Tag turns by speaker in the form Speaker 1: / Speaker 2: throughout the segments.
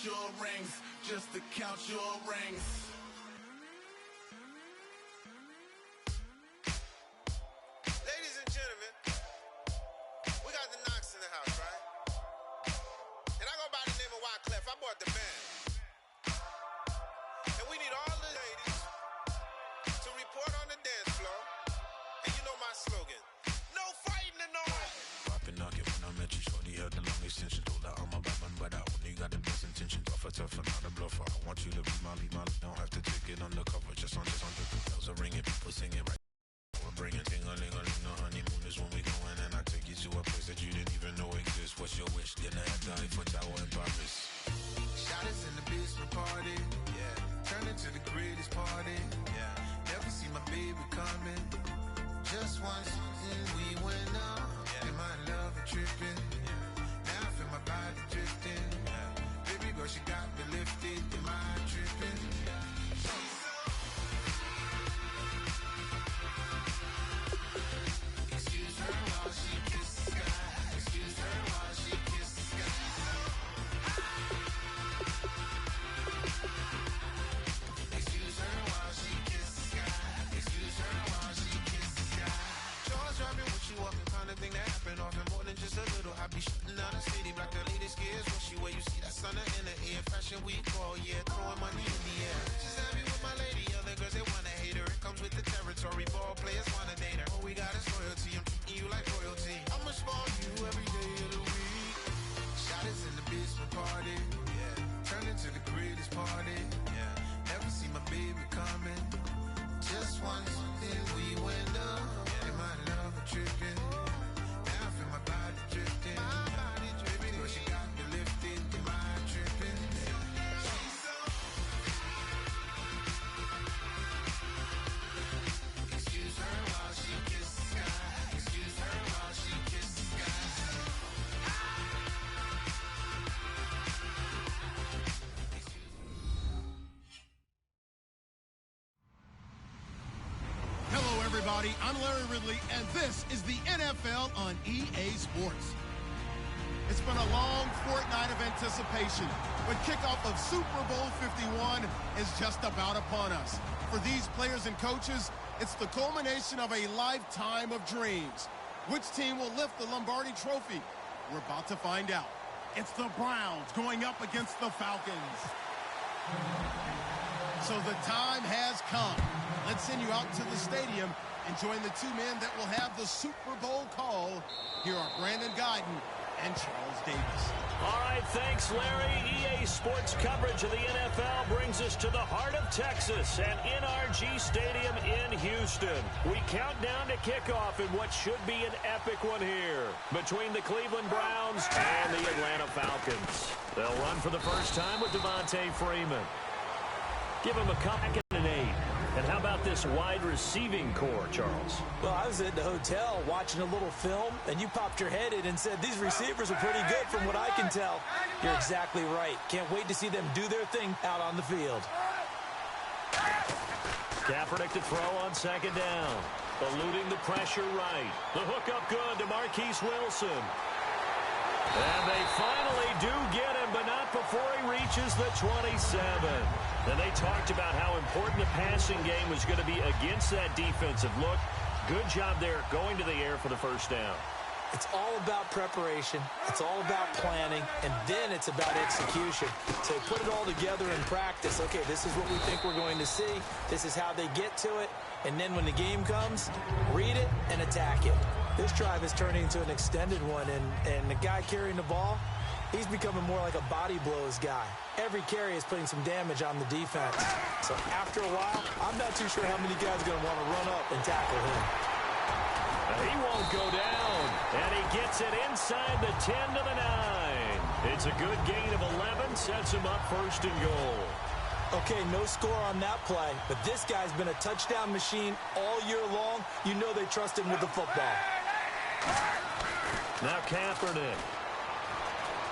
Speaker 1: your rings, just to count your rings.
Speaker 2: Ladies and gentlemen, we got the Knox in the house, right? And I go by the name of Wyclef. I bought the band. And we need all the ladies to report on the dance floor. And you know my slogan, no fighting tonight.
Speaker 3: Popping knock it when I met you, shorty had the long extension. Told her I'm a bad man, but I only got the best intentions. Tough and not a bluffer. I want you to be my lead, don't have to take it undercover. Just on the bells are ringing, people singing right. We're bringing ting-a-ling-a-ling, the honeymoon is when we going, and I take you to a place that you didn't even know exists. What's your wish? Dinner at the Eiffel Tower in Paris.
Speaker 1: Shot us in the basement party, yeah. Turn into the greatest party, yeah. Never see my baby coming. Just once, and we went up, yeah. And my love is tripping, yeah. Now I feel my body drifting, yeah. Baby girl, she got me lifted, am I tripping? Excuse her while she kisses the sky. Excuse her while she kisses the sky. Excuse her while she kisses the sky. Excuse her while she kisses the sky. Jaws dropping when she walking, kind of thing that happen often, more than just a little. I be shutting down the city, black the latest gears. When she where you see that sun in the air, fashion week all year, throwing money in the air. She's happy with my lady, other girls they wanna hate her. It comes with the territory, ball players wanna date her. All we got is loyalty, I'm treating you like royalty. I'ma spoil you every day of the week. Shot is in the basement party, yeah. Turn into the greatest party, yeah. Never see my baby coming. Just once, then we went up, yeah. And my love is tripping. Now I feel my body drifting. My body dripping, but she got me lifted. Am I tripping? Excuse her while she kisses the sky. Excuse her while she kisses the sky.
Speaker 4: Hello, everybody. I'm Larry Ridley, and this is the NFL on EA Sports. It's been a long fortnight of anticipation, but kickoff of Super Bowl 51 is just about upon us. For these players and coaches, it's the culmination of a lifetime of dreams. Which team will lift the Lombardi Trophy? We're about to find out. It's the Browns going up against the Falcons. So the time has come. Let's send you out to the stadium and join the two men that will have the Super Bowl call. Here are Brandon Guyton and Charles Davis.
Speaker 5: All right, thanks, Larry. EA Sports coverage of the NFL brings us to the heart of Texas and NRG Stadium in Houston. We count down to kickoff in what should be an epic one here between the Cleveland Browns and the Atlanta Falcons. They'll run for the first time with Devontae Freeman. Give him a couple and an 8. And how about this wide receiving core, Charles?
Speaker 6: Well, I was at the hotel watching a little film, and you popped your head in and said, these receivers are pretty good from what I can tell. You're exactly right. Can't wait to see them do their thing out on the field.
Speaker 5: Kaepernick to throw on second down. Eluding the pressure right. The hookup good to Marquise Wilson. And they finally do get him, but not before he reaches the 27. And they talked about how important the passing game was going to be against that defensive look. Good job there going to the air for the first down.
Speaker 6: It's all about preparation. It's all about planning. And then it's about execution. So put it all together in practice. Okay, this is what we think we're going to see. This is how they get to it. And then when the game comes, read it and attack it. This drive is turning into an extended one. And the guy carrying the ball, he's becoming more like a body blows guy. Every carry is putting some damage on the defense. So after a while, I'm not too sure how many guys are going to want to run up and tackle him.
Speaker 5: He won't go down, and he gets it inside the 10 to the 9. It's a good gain of 11, sets him up first and goal.
Speaker 6: Okay, no score on that play, but this guy's been a touchdown machine all year long. You know they trust him with the football.
Speaker 5: Now Kaepernick.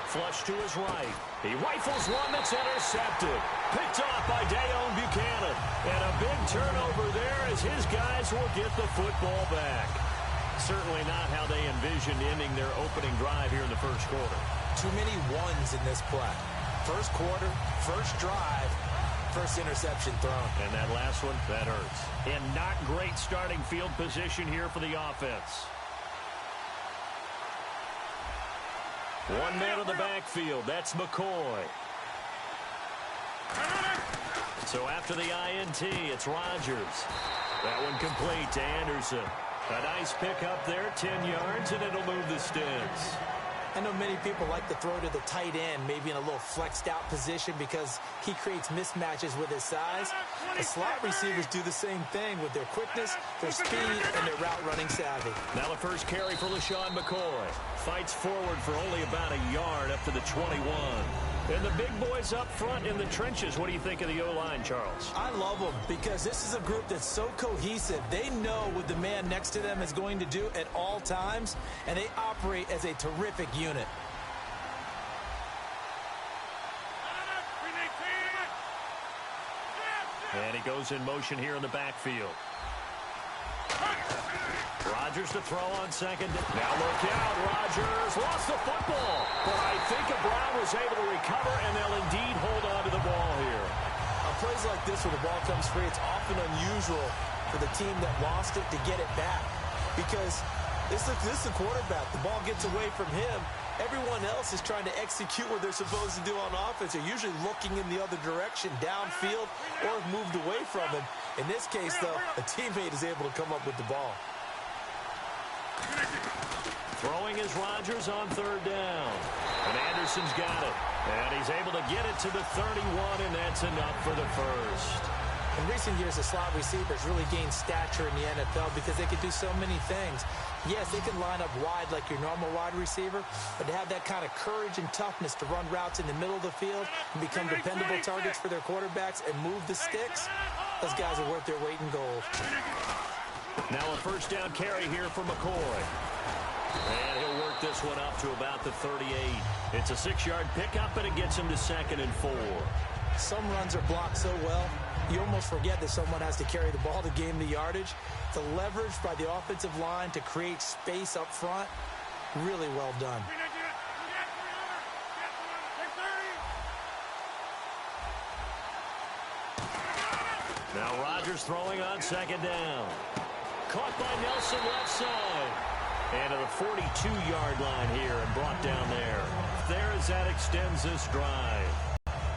Speaker 5: Flush to his right. He rifles one that's intercepted. Picked off by Dayon Buchanan. And a big turnover there as his guys will get the football back. Certainly not how they envisioned ending their opening drive here in the first quarter.
Speaker 6: Too many ones in this play. First quarter, first drive, first interception thrown.
Speaker 5: And that last one, that hurts. And not great starting field position here for the offense. One man on the backfield. That's McCoy. So after the INT, it's Rodgers. That one complete to Anderson. A nice pickup there, 10 yards, and it'll move the sticks.
Speaker 6: I know many people like to throw to the tight end, maybe in a little flexed out position because he creates mismatches with his size. The slot receivers do the same thing with their quickness, their speed, and their route running savvy.
Speaker 5: Now the first carry for LaShawn McCoy. Fights forward for only about a yard up to the 21. And the big boys up front in the trenches. What do you think of the O-line, Charles?
Speaker 6: I love them because this is a group that's so cohesive. They know what the man next to them is going to do at all times, and they operate as a terrific unit.
Speaker 5: And he goes in motion here in the backfield. Rodgers to throw on second. Now look out. Rodgers lost the football. But I think Brown was able to recover, and they'll indeed hold on to the ball here.
Speaker 6: On plays like this where the ball comes free, it's often unusual for the team that lost it to get it back. Because this is the quarterback. The ball gets away from him. Everyone else is trying to execute what they're supposed to do on offense. They're usually looking in the other direction, downfield, or have moved away from him. In this case, though, a teammate is able to come up with the ball.
Speaker 5: Throwing is Rodgers on third down. And Anderson's got it. And he's able to get it to the 31, and that's enough for the first.
Speaker 6: In recent years, the slot receivers really gained stature in the NFL because they can do so many things. Yes, they can line up wide like your normal wide receiver, but to have that kind of courage and toughness to run routes in the middle of the field and become dependable targets for their quarterbacks and move the sticks, those guys are worth their weight in gold.
Speaker 5: Now a first down carry here for McCoy. And he'll work this one up to about the 38. It's a 6-yard pickup, and it gets him to 2nd and 4.
Speaker 6: Some runs are blocked so well, you almost forget that someone has to carry the ball to gain the yardage. The leverage by the offensive line to create space up front, really well done.
Speaker 5: Now Rodgers throwing on second down. Caught by Nelson left side. And to the 42-yard line here and brought down there. There as that extends this drive.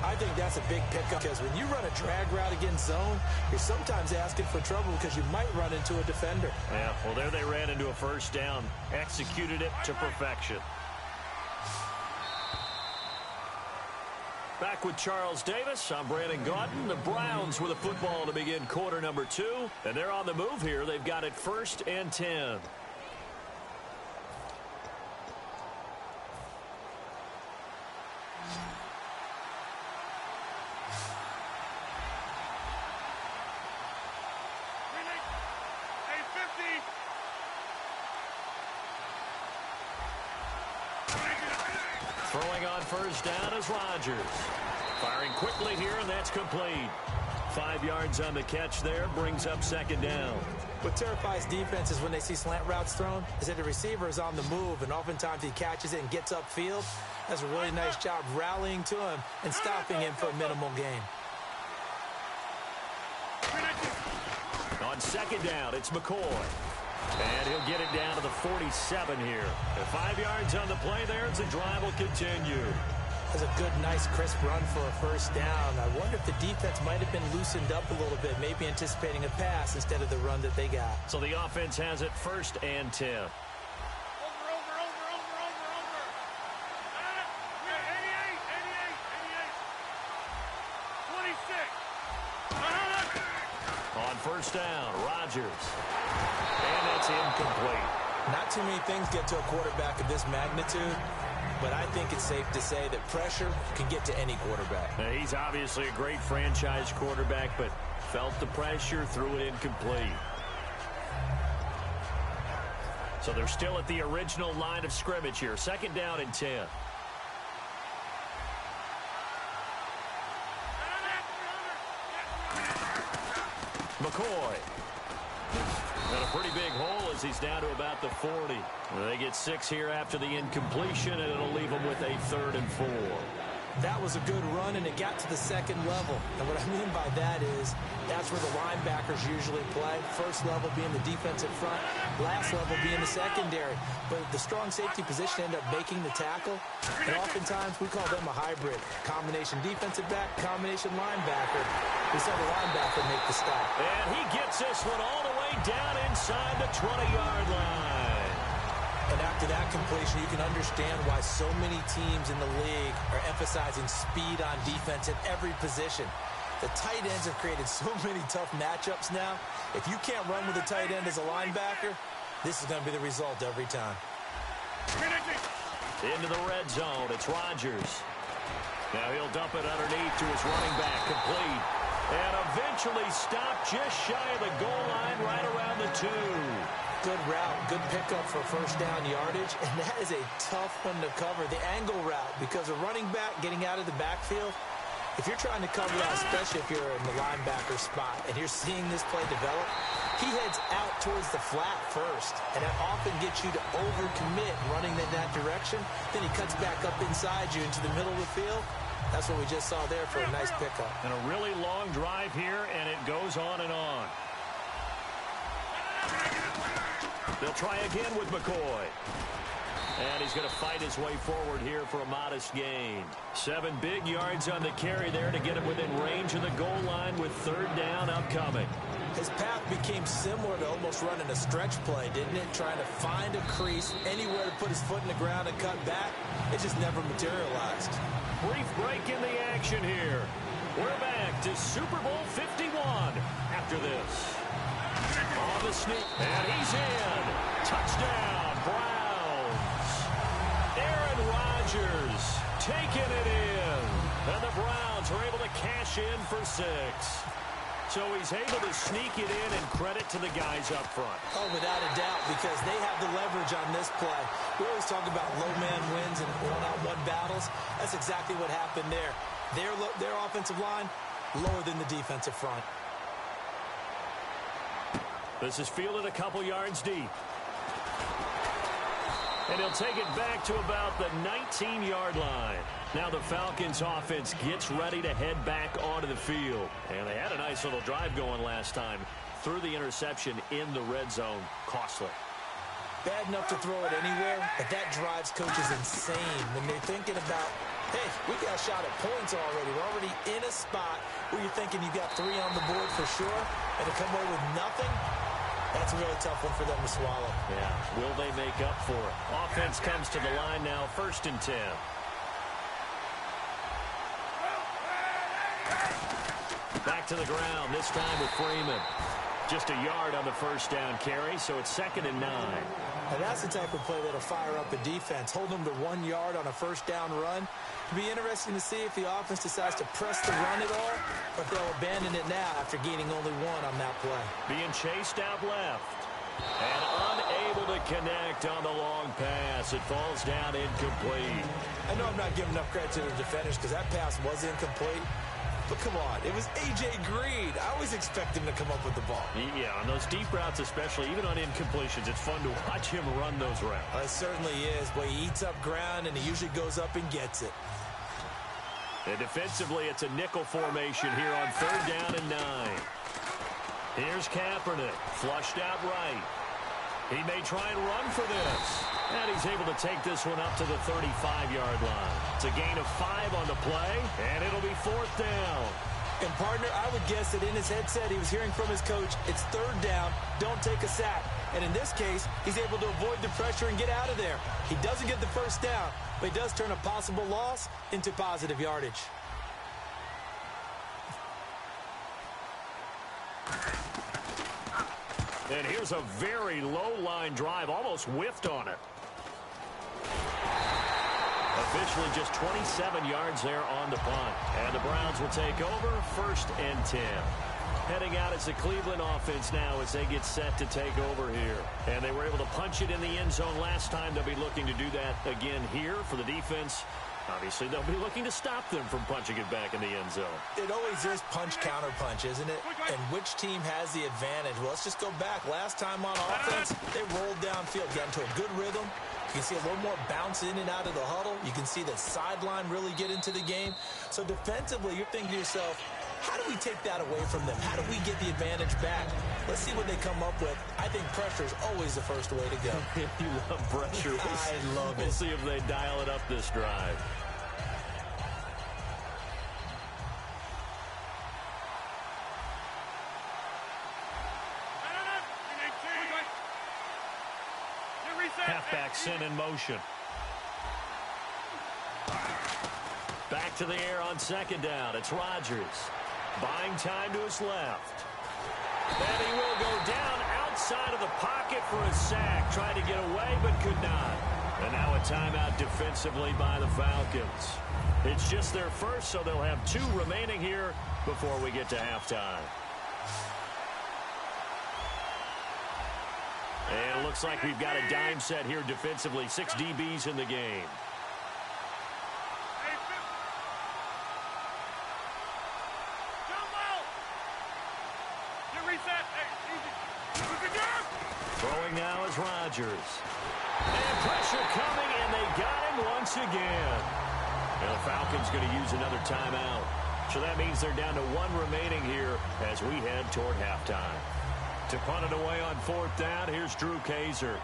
Speaker 6: I think that's a big pickup because when you run a drag route against zone, you're sometimes asking for trouble because you might run into a defender.
Speaker 5: Yeah, well, there they ran into a first down. Executed it to perfection. Back with Charles Davis. I'm Brandon Gaudin. The Browns with the football to begin quarter number 2. And they're on the move here. They've got it 1st and 10. Throwing on first down is Rodgers. Firing quickly here, and that's complete. 5 yards on the catch there, brings up second down.
Speaker 6: What terrifies defenses when they see slant routes thrown is that the receiver is on the move, and oftentimes he catches it and gets upfield. Does a really nice job rallying to him and stopping him for a minimal gain.
Speaker 5: On second down, it's McCoy. And he'll get it down to the 47 here. And 5 yards on the play there as the drive will continue.
Speaker 6: That's a good, nice, crisp run for a first down. I wonder if the defense might have been loosened up a little bit, maybe anticipating a pass instead of the run that they got.
Speaker 5: So the offense has it 1st and 10.
Speaker 2: Over.
Speaker 5: 26. On first down, Rodgers. And that's incomplete.
Speaker 6: Not too many things get to a quarterback of this magnitude, but I think it's safe to say that pressure can get to any quarterback.
Speaker 5: Now, he's obviously a great franchise quarterback, but felt the pressure, threw it incomplete. So they're still at the original line of scrimmage here. 2nd down and 10. McCoy. And a pretty big hole as he's down to about the 40. They get 6 here after the incompletion, and it'll leave them with a 3rd and 4.
Speaker 6: That was a good run, and it got to the second level. And what I mean by that is that's where the linebackers usually play. First level being the defensive front, last level being the secondary. But the strong safety position ended up making the tackle. And oftentimes we call them a hybrid. Combination defensive back, combination linebacker. We saw the linebacker make the stop.
Speaker 5: And he gets this one all the way down inside the 20-yard line.
Speaker 6: And after that completion, you can understand why so many teams in the league are emphasizing speed on defense in every position. The tight ends have created so many tough matchups now. If you can't run with a tight end as a linebacker, this is going to be the result every time.
Speaker 5: Into the red zone, it's Rodgers. Now he'll dump it underneath to his running back, complete. And eventually stopped just shy of the goal line right around the 2.
Speaker 6: Good route, good pickup for first down yardage, and that is a tough one to cover, the angle route, because a running back getting out of the backfield, if you're trying to cover that, especially if you're in the linebacker spot, and you're seeing this play develop, he heads out towards the flat first, and that often gets you to overcommit running in that direction. Then he cuts back up inside you into the middle of the field. That's what we just saw there for a nice pickup.
Speaker 5: And a really long drive here, and it goes on and on. They'll try again with McCoy. And he's going to fight his way forward here for a modest gain. 7 big yards on the carry there to get him within range of the goal line with third down upcoming.
Speaker 6: His path became similar to almost running a stretch play, didn't it? Trying to find a crease, anywhere to put his foot in the ground and cut back. It just never materialized.
Speaker 5: Brief break in the action here. We're back to Super Bowl 51 after this. On the sneak, and he's in. Touchdown, Browns. Aaron Rodgers taking it in. And the Browns are able to cash in for 6. So he's able to sneak it in, and credit to the guys up front.
Speaker 6: Oh, without a doubt, because they have the leverage on this play. We always talk about low man wins and one-on-one battles. That's exactly what happened there. Their offensive line lower than the defensive front.
Speaker 5: This is fielded a couple yards deep. And he'll take it back to about the 19-yard line. Now the Falcons offense gets ready to head back onto the field. And they had a nice little drive going last time. Threw the interception in the red zone. Costly.
Speaker 6: Bad enough to throw it anywhere, but that drives coaches insane when they're thinking about, hey, we got a shot at points already. We're already in a spot where you're thinking you got 3 on the board for sure, and to come away with nothing, that's a really tough one for them to swallow.
Speaker 5: Yeah, will they make up for it? Offense comes to the line now, 1st and 10. Back to the ground, this time with Freeman. Just a yard on the first down carry, so it's 2nd and 9.
Speaker 6: And that's the type of play that'll fire up a defense. Hold them to 1 yard on a first down run. It'll be interesting to see if the offense decides to press the run at all, or if they'll abandon it now after gaining only 1 on that play.
Speaker 5: Being chased out left. And unable to connect on the long pass. It falls down incomplete.
Speaker 6: I know I'm not giving enough credit to the defenders because that pass was incomplete. But come on, it was A.J. Green. I always expect him to come up with the ball.
Speaker 5: Yeah, on those deep routes especially, even on incompletions, it's fun to watch him run those routes.
Speaker 6: It certainly is, but he eats up ground and he usually goes up and gets it.
Speaker 5: And defensively, it's a nickel formation here on 3rd down and 9. Here's Kaepernick, flushed out right. He may try and run for this. And he's able to take this one up to the 35-yard line. It's a gain of 5 on the play, and it'll be 4th down.
Speaker 6: And, partner, I would guess that in his headset he was hearing from his coach, it's 3rd down, don't take a sack. And in this case, he's able to avoid the pressure and get out of there. He doesn't get the first down, but he does turn a possible loss into positive yardage.
Speaker 5: And here's a very low-line drive, almost whiffed on it. Officially just 27 yards there on the punt. And the Browns will take over, 1st and 10. Heading out as the Cleveland offense now as they get set to take over here. And they were able to punch it in the end zone last time. They'll be looking to do that again here for the defense. Obviously, they'll be looking to stop them from punching it back in the end zone.
Speaker 6: It always is punch-counter-punch, isn't it? And which team has the advantage? Well, let's just go back. Last time on offense, they rolled downfield, got into a good rhythm, You can see a little more bounce in and out of the huddle. You can see the sideline really get into the game. So defensively, you're thinking to yourself, how do we take that away from them? How do we get the advantage back? Let's see what they come up with. I think pressure is always the first way to go.
Speaker 5: You love pressure.
Speaker 6: I love it.
Speaker 5: We'll see if they dial it up this drive. Halfback sent in motion. Back to the air on second down. It's Rodgers. Buying time to his left. And he will go down outside of the pocket for a sack. Tried to get away, but could not. And now a timeout defensively by the Falcons. It's just their first, so they'll have 2 remaining here before we get to halftime. And it looks like we've got a dime set here defensively. 6 DBs in the game. Throwing now is Rodgers. And pressure coming, and they got him once again. And the Falcons going to use another timeout. So that means they're down to 1 remaining here as we head toward halftime. To punt it away on 4th down, here's Drew Kaiser.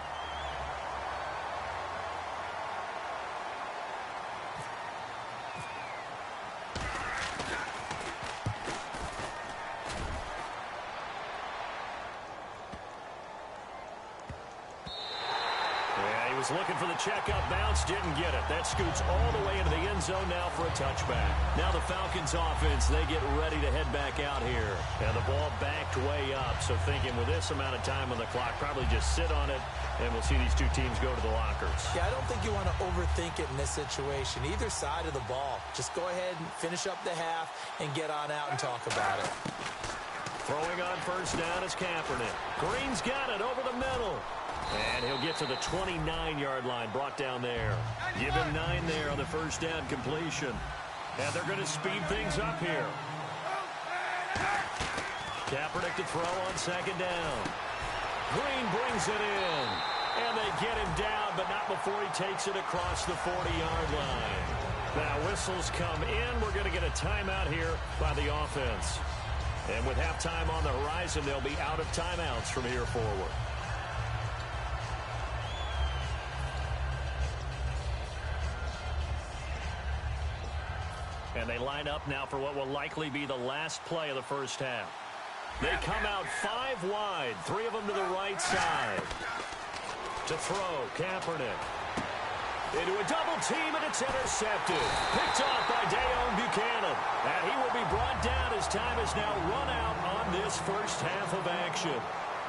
Speaker 5: Looking for the checkup bounce, didn't get it. That scoots all the way into the end zone now for a touchback. Now the Falcons offense, they get ready to head back out here. And the ball backed way up, so thinking with this amount of time on the clock, probably just sit on it, and we'll see these 2 teams go to the lockers. Yeah, I don't think you want to overthink it in this situation. Either side of the ball. Just go ahead and finish up the half and get on out and talk about it. Throwing on 1st down is Kaepernick. Green's got it over the middle. And he'll get to the 29-yard line, brought down there. Give him 9 there on the 1st down completion. And they're going to speed things up here. Kaepernick to throw on 2nd down. Green brings it in. And they get him down, but not before he takes it across the 40-yard line. Now whistles come in. We're going to get a timeout here by the offense. And with halftime on the horizon, they'll be out of timeouts from here forward. And they line up now for what will likely be the last play of the 1st half. They come out 5 wide, 3 of them to the right side. To throw, Kaepernick. Into a double team, and it's intercepted. Picked off by Dayon Buchanan. And he will be brought down as time is now run out on this 1st half of action.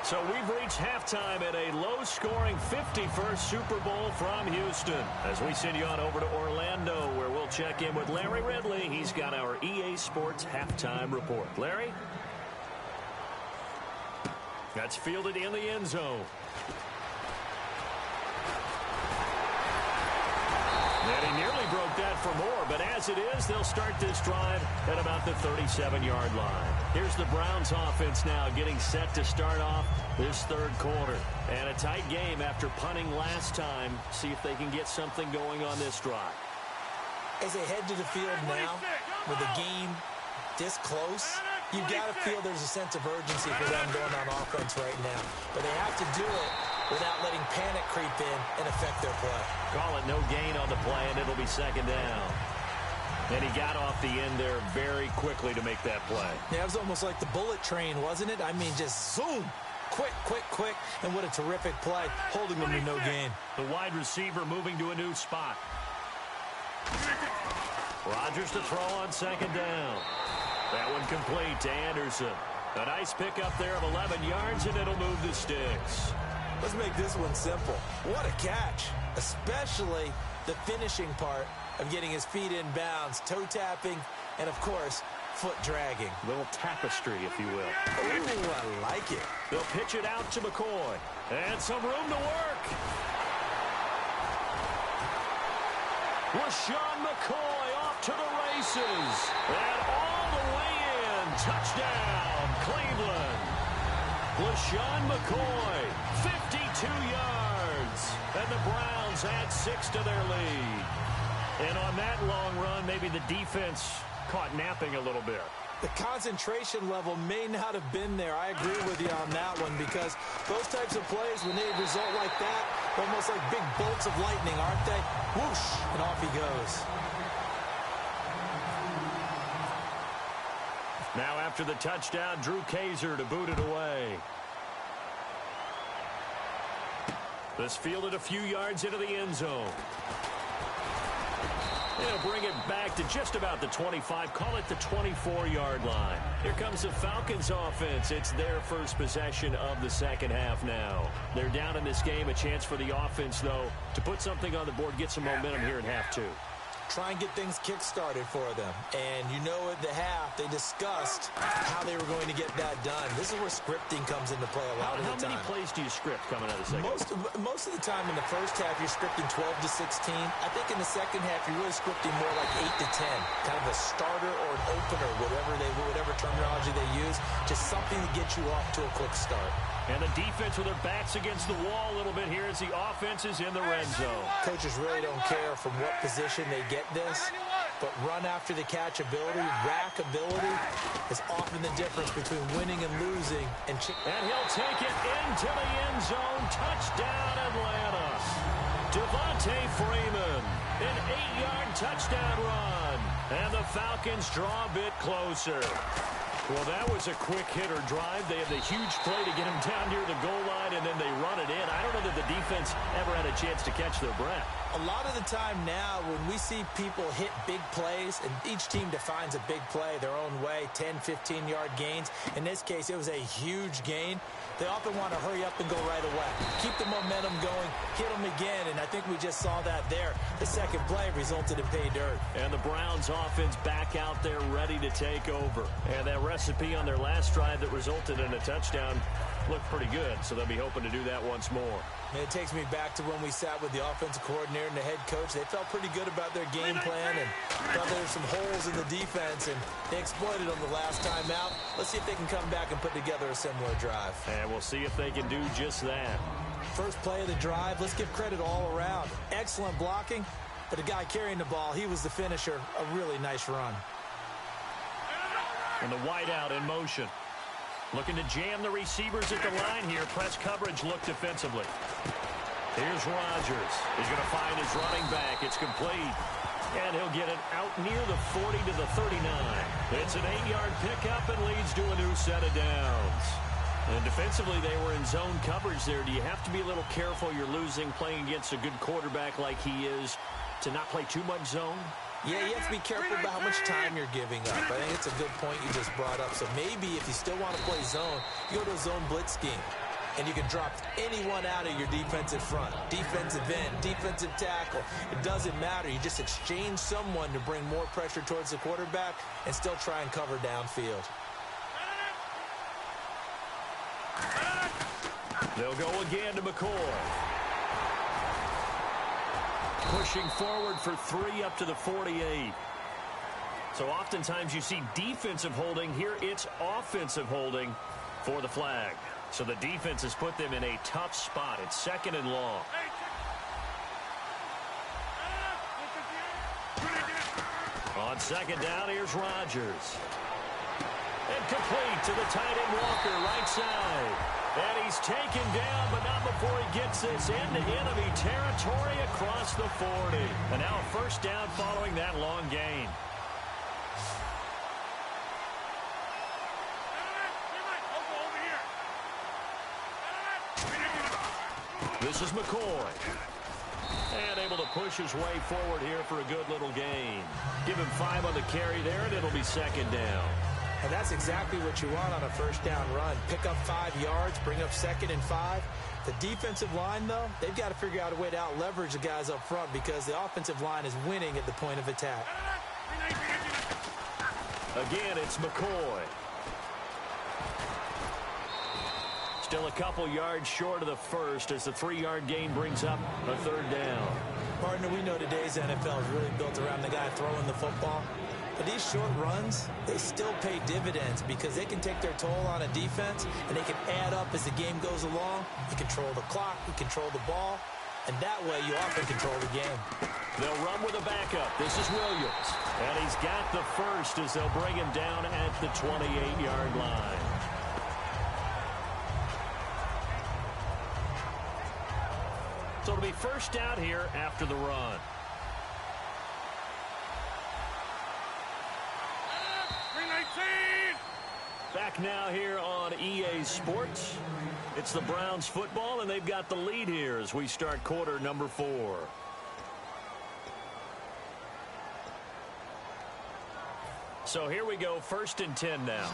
Speaker 5: So we've reached halftime at a low-scoring 51st Super Bowl from Houston. As we send you on over to Orlando, where we'll check in with Larry Ridley. He's got our EA Sports halftime report. Larry? That's fielded in the end zone. And he nearly broke that for more, but as it is, they'll start this drive at about the 37-yard line. Here's the Browns offense now getting set to start off this 3rd quarter. And a tight game after punting last time. See if they can get something going on this drive. As they head to the field now, with the game this close, you've got to feel there's a sense of urgency for them going on offense right now. But they have to do it without letting panic creep in and affect their play. Call it no gain on the play, and it'll be 2nd down. And he got off the end there very quickly to make that play. Yeah, it was almost like the bullet train, wasn't it? I mean, just zoom. Quick, quick, quick. And what a terrific play, holding them to no gain. The wide receiver moving to a new spot. Rodgers to throw on 2nd down. That one complete to Anderson. A nice pickup there of 11 yards, and it'll move the sticks. Let's make this one simple. What a catch, especially the finishing part of getting his feet in bounds, toe tapping, and, of course, foot dragging. Little tapestry, if you will. Ooh, I like it. They'll pitch it out to McCoy. And some room to work. LaShawn McCoy off to the races. And all the way in. Touchdown, Cleveland. LaShawn McCoy, 52 yards. yards. And the Browns add 6 to their lead. And on that long run, maybe the defense caught napping a little bit.
Speaker 6: The concentration level may not have been there. I agree with you on that one, because those types of plays, when they result like that, they're almost like big bolts of lightning, aren't they? Whoosh, and off he goes.
Speaker 5: Now after the touchdown, Drew Kaiser to boot it away. This fielded a few yards into the end zone. They'll bring it back to just about the 25. Call it the 24-yard line. Here comes the Falcons offense. It's their first possession of the second half now. They're down in this game. A chance for the offense, though, to put something on the board, get some momentum here in half 2.
Speaker 6: Try and get things kick-started for them. And you know at the half, they discussed how they were going to get that done. This is where scripting comes into play a lot of the time.
Speaker 5: How many plays do you script coming out of the second?
Speaker 6: Most of the time in the first half, you're scripting 12 to 16. I think in the second half, you're really scripting more like 8 to 10. Kind of a starter or an opener, whatever terminology they use. Just something to get you off to a quick start.
Speaker 5: And the defense with their backs against the wall a little bit here as the offense is in the red zone.
Speaker 6: Coaches really don't care from what position they get this, but run after the catch ability, rack ability is often the difference between winning and losing. And
Speaker 5: he'll take it into the end zone. Touchdown, Atlanta. Devontae Freeman, an 8-yard touchdown run. And the Falcons draw a bit closer. Well, that was a quick hitter drive. They had the huge play to get him down near the goal line, and then they run it in. I don't know that the defense ever had a chance to catch their breath.
Speaker 6: A lot of the time now, when we see people hit big plays, and each team defines a big play their own way, 10, 15-yard gains. In this case, it was a huge gain. They often want to hurry up and go right away. Keep the momentum going, hit them again, and I think we just saw that there. The second play resulted in pay dirt.
Speaker 5: And the Browns offense back out there ready to take over. And that recipe on their last drive that resulted in a touchdown looked pretty good, so they'll be hoping to do that once more.
Speaker 6: And it takes me back to when we sat with the offensive coordinator and the head coach. They felt pretty good about their game plan and thought there were some holes in the defense, and they exploited them the last time out. Let's see if they can come back and put together a similar drive.
Speaker 5: And we'll see if they can do just that.
Speaker 6: First play of the drive, let's give credit all around. Excellent blocking, but the guy carrying the ball, he was the finisher. A really nice run.
Speaker 5: And the wideout in motion. Looking to jam the receivers at the line here. Press coverage look defensively. Here's Rodgers. He's going to find his running back. It's complete. And he'll get it out near the 40 to the 39. It's an 8-yard pickup and leads to a new set of downs. And defensively, they were in zone coverage there. Do you have to be a little careful? You're losing playing against a good quarterback like he is to not play too much zone?
Speaker 6: Yeah, you have to be careful about how much time you're giving up. I think it's a good point you just brought up. So maybe if you still want to play zone, you go to a zone blitz scheme. And you can drop anyone out of your defensive front. Defensive end, defensive tackle. It doesn't matter. You just exchange someone to bring more pressure towards the quarterback and still try and cover downfield.
Speaker 5: They'll go again to McCoy. Pushing forward for 3 up to the 48. So oftentimes you see defensive holding. Here it's offensive holding for the flag. So the defense has put them in a tough spot. It's 2nd and long. On 2nd down, here's Rodgers. And complete to the tight end Walker, right side. And he's taken down, but not before he gets this into enemy territory across the 40. And now a first down following that long gain. This is McCoy. And able to push his way forward here for a good little gain. Give him 5 on the carry there, and it'll be 2nd down.
Speaker 6: And that's exactly what you want on a first down run. Pick up 5 yards, bring up 2nd and 5. The defensive line, though, they've got to figure out a way to out-leverage the guys up front because the offensive line is winning at the point of attack.
Speaker 5: Again, it's McCoy. Still a couple yards short of the first as the 3-yard gain brings up a 3rd down.
Speaker 6: Partner, we know today's NFL is really built around the guy throwing the football. But these short runs, they still pay dividends because they can take their toll on a defense and they can add up as the game goes along. You control the clock, you control the ball, and that way you often control the game.
Speaker 5: They'll run with a backup. This is Williams. And he's got the first as they'll bring him down at the 28-yard line. So it'll be first out here after the run. Back now here on EA Sports. It's the Browns football, and they've got the lead here as we start quarter number 4. So here we go, 1st and 10 now.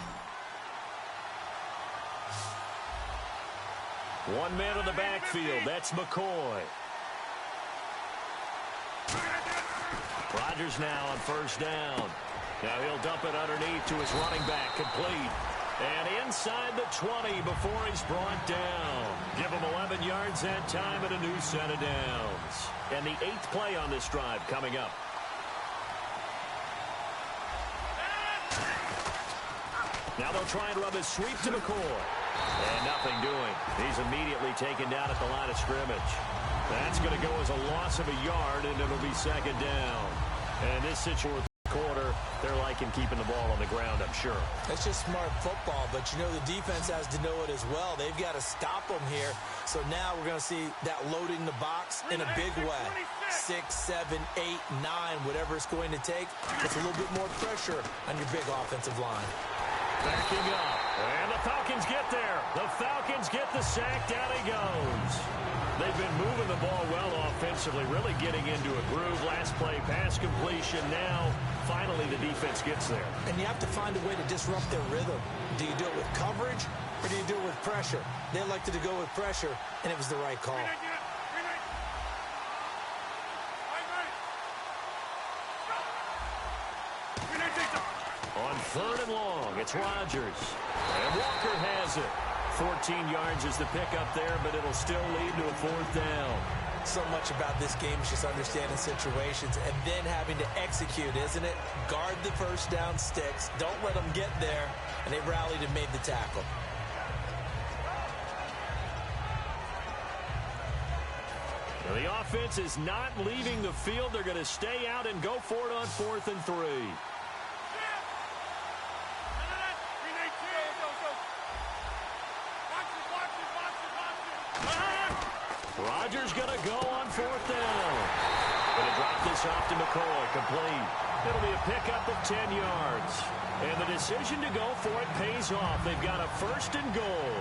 Speaker 5: One man in the backfield, that's McCoy. Rodgers now on 1st down. Now he'll dump it underneath to his running back, complete. And inside the 20 before he's brought down. Give him 11 yards that time and a new set of downs. And the 8th play on this drive coming up. Now they'll try and rub his sweep to McCoy. And nothing doing. He's immediately taken down at the line of scrimmage. That's going to go as a loss of a yard, and it'll be 2nd down. And this situation quarter, they're liking keeping the ball on the ground, I'm sure.
Speaker 6: It's just smart football, but you know the defense has to know it as well. They've got to stop them here. So now we're going to see that loading the box in a big way. 6, 7, 8, 9, whatever it's going to take. It's a little bit more pressure on your big offensive line.
Speaker 5: Backing up, and the Falcons get there. The Falcons get the sack. Down he goes. They've been moving the ball well offensively, really getting into a groove. Last play, pass completion. Now, finally, the defense gets there.
Speaker 6: And you have to find a way to disrupt their rhythm. Do you do it with coverage, or do you do it with pressure? They elected to go with pressure, and it was the right call.
Speaker 5: On 3rd and long, it's Rodgers. And Walker has it. 14 yards is the pickup there, but it'll still lead to a 4th down.
Speaker 6: So much about this game is just understanding situations and then having to execute, isn't it? Guard the 1st down sticks. Don't let them get there. And they rallied and made the tackle.
Speaker 5: Now the offense is not leaving the field. They're going to stay out and go for it on 4th and 3. Rodgers going to go on 4th down. Going to drop this off to McCoy, complete. It'll be a pickup of 10 yards. And the decision to go for it pays off. They've got a 1st and goal.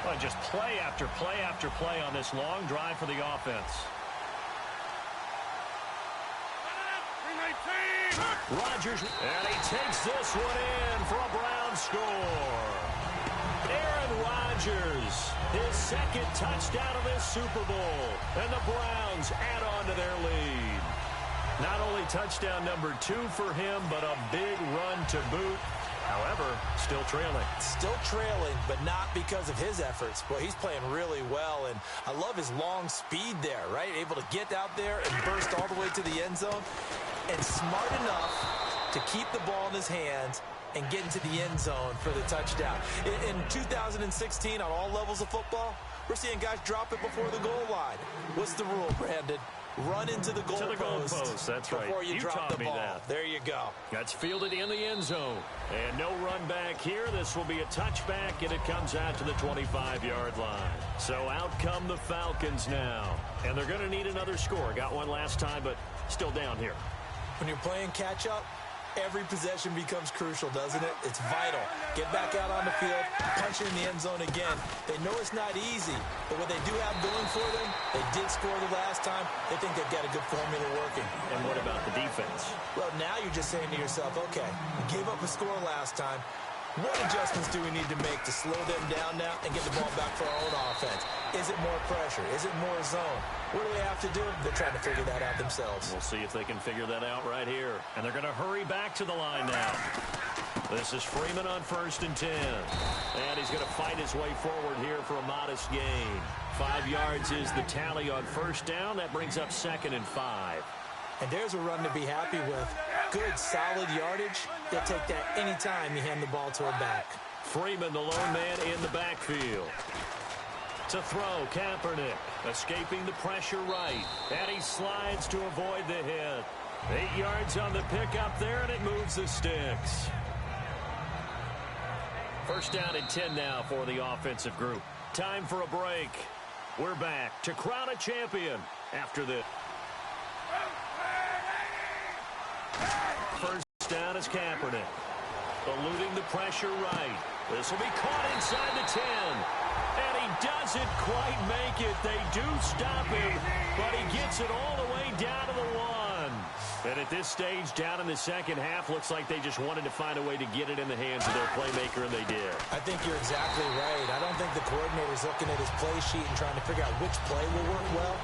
Speaker 5: Well, just play after play after play on this long drive for the offense. Rodgers, and he takes this one in for a Brown score. Aaron Rodgers, his 2nd touchdown of this Super Bowl, and the Browns add on to their lead. Not only touchdown number 2 for him, but a big run to boot. However, still trailing.
Speaker 6: Still trailing, but not because of his efforts. Boy, he's playing really well, and I love his long speed there, right? Able to get out there and burst all the way to the end zone, and smart enough to keep the ball in his hands and get into the end zone for the touchdown. In 2016, on all levels of football, we're seeing guys drop it before the goal line. What's the rule, Brandon? Run into the goalpost.
Speaker 5: That's right.
Speaker 6: Before you drop the ball.
Speaker 5: That.
Speaker 6: There you go.
Speaker 5: That's fielded in the end zone. And no run back here. This will be a touchback, and it comes out to the 25-yard line. So out come the Falcons now. And they're going to need another score. Got one last time, but still down here.
Speaker 6: When you're playing catch-up, every possession becomes crucial, doesn't it? It's vital. Get back out on the field, punch it in the end zone again. They know it's not easy, but what they do have going for them, they did score the last time. They think they've got a good formula working.
Speaker 5: And what about the defense?
Speaker 6: Well, now you're just saying to yourself, okay, we gave up a score last time. What adjustments do we need to make to slow them down now and get the ball back for our own offense? Is it more pressure? Is it more zone? What do they have to do? They're trying to figure that out themselves.
Speaker 5: We'll see if they can figure that out right here. And they're going to hurry back to the line now. This is Freeman on 1st and 10. And he's going to fight his way forward here for a modest gain. 5 yards is the tally on 1st down. That brings up 2nd and 5.
Speaker 6: And there's a run to be happy with. Good, solid yardage. They'll take that anytime you hand the ball to a back.
Speaker 5: Freeman, the lone man in the backfield. To throw, Kaepernick, escaping the pressure right, and he slides to avoid the hit. 8 yards on the pickup there, and it moves the sticks. First down and 10 now for the offensive group. Time for a break. We're back to crown a champion after this. First down is Kaepernick, eluding the pressure right. This will be caught inside the 10. And he doesn't quite make it. They do stop him, but he gets it all the way down to the 1. And at this stage, down in the second half, looks like they just wanted to find a way to get it in the hands of their playmaker, and they did.
Speaker 6: I think you're exactly right. I don't think the coordinator's looking at his play sheet and trying to figure out which play will work well.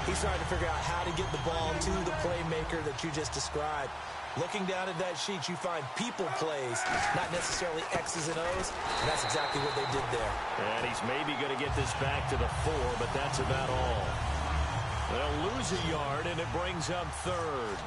Speaker 6: He's trying to figure out how to get the ball to the playmaker that you just described. Looking down at that sheet, you find people plays, not necessarily X's and O's, and that's exactly what they did there.
Speaker 5: And he's maybe going to get this back to the 4, but that's about all. They'll lose a yard, and it brings up third.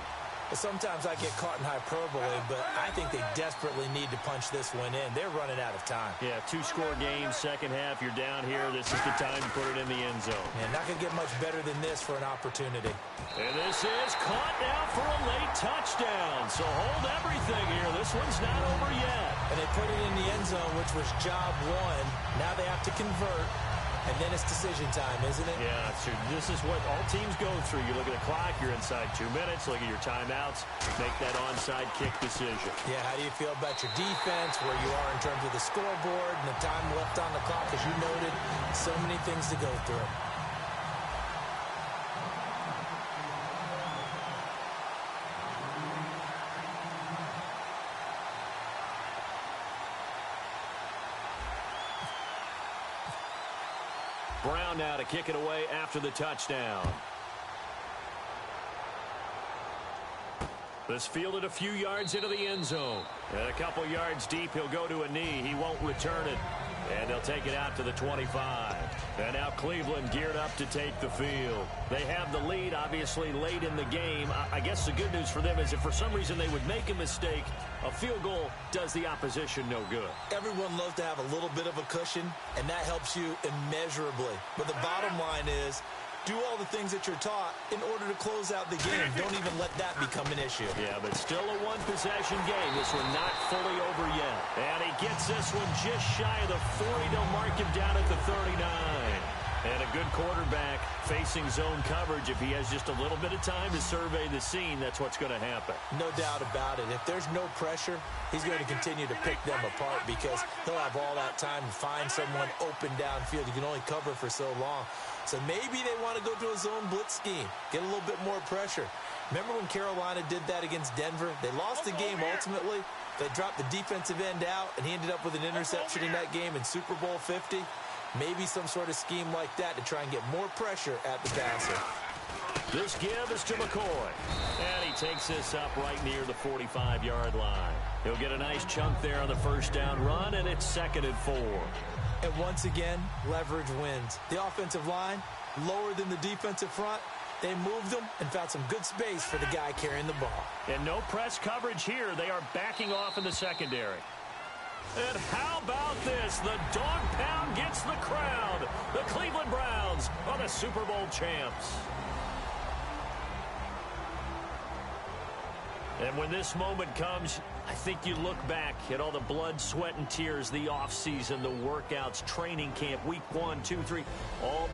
Speaker 6: Sometimes I get caught in hyperbole, but I think they desperately need to punch this one in. They're running out of time.
Speaker 5: Yeah, 2-score game, second half, you're down here. This is the time to put it in the end zone.
Speaker 6: And not going to get much better than this for an opportunity.
Speaker 5: And this is caught now for a late touchdown. So hold everything here. This one's not over yet.
Speaker 6: And they put it in the end zone, which was job 1. Now they have to convert. And then it's decision time, isn't it?
Speaker 5: Yeah, so this is what all teams go through. You look at the clock, you're inside 2 minutes. Look at your timeouts. Make that onside kick decision.
Speaker 6: Yeah, how do you feel about your defense, where you are in terms of the scoreboard, and the time left on the clock? As you noted, so many things to go through.
Speaker 5: Brown now to kick it away after the touchdown. This fielded a few yards into the end zone. And a couple yards deep, he'll go to a knee. He won't return it. And they'll take it out to the 25. And now Cleveland geared up to take the field. They have the lead, obviously, late in the game. I guess the good news for them is if for some reason they would make a mistake, a field goal does the opposition no good.
Speaker 6: Everyone loves to have a little bit of a cushion, and that helps you immeasurably. But the bottom line is, do all the things that you're taught in order to close out the game. Don't even let that become an issue.
Speaker 5: Yeah, but still a one-possession game. This one not fully over yet. And he gets this one just shy of the 40. They'll mark him down at the 39. And a good quarterback facing zone coverage. If he has just a little bit of time to survey the scene, that's what's going to happen.
Speaker 6: No doubt about it. If there's no pressure, he's going to continue to pick them apart because he'll have all that time to find someone open downfield. You can only cover for so long. So maybe they want to go to a zone blitz scheme, get a little bit more pressure. Remember when Carolina did that against Denver? They lost the game ultimately. They dropped the defensive end out, and he ended up with an interception in that game in Super Bowl 50. Maybe some sort of scheme like that to try and get more pressure at the passer.
Speaker 5: This give is to McCoy. And he takes this up right near the 45-yard line. He'll get a nice chunk there on the first down run, and it's 2nd and 4.
Speaker 6: And once again, leverage wins. The offensive line, lower than the defensive front. They moved them and found some good space for the guy carrying the ball.
Speaker 5: And no press coverage here. They are backing off in the secondary. And how about this? The dog pound gets the crowd. The Cleveland Browns are the Super Bowl champs. And when this moment comes, I think you look back at all the blood, sweat, and tears, the offseason, the workouts, training camp, week 1, 2, 3, all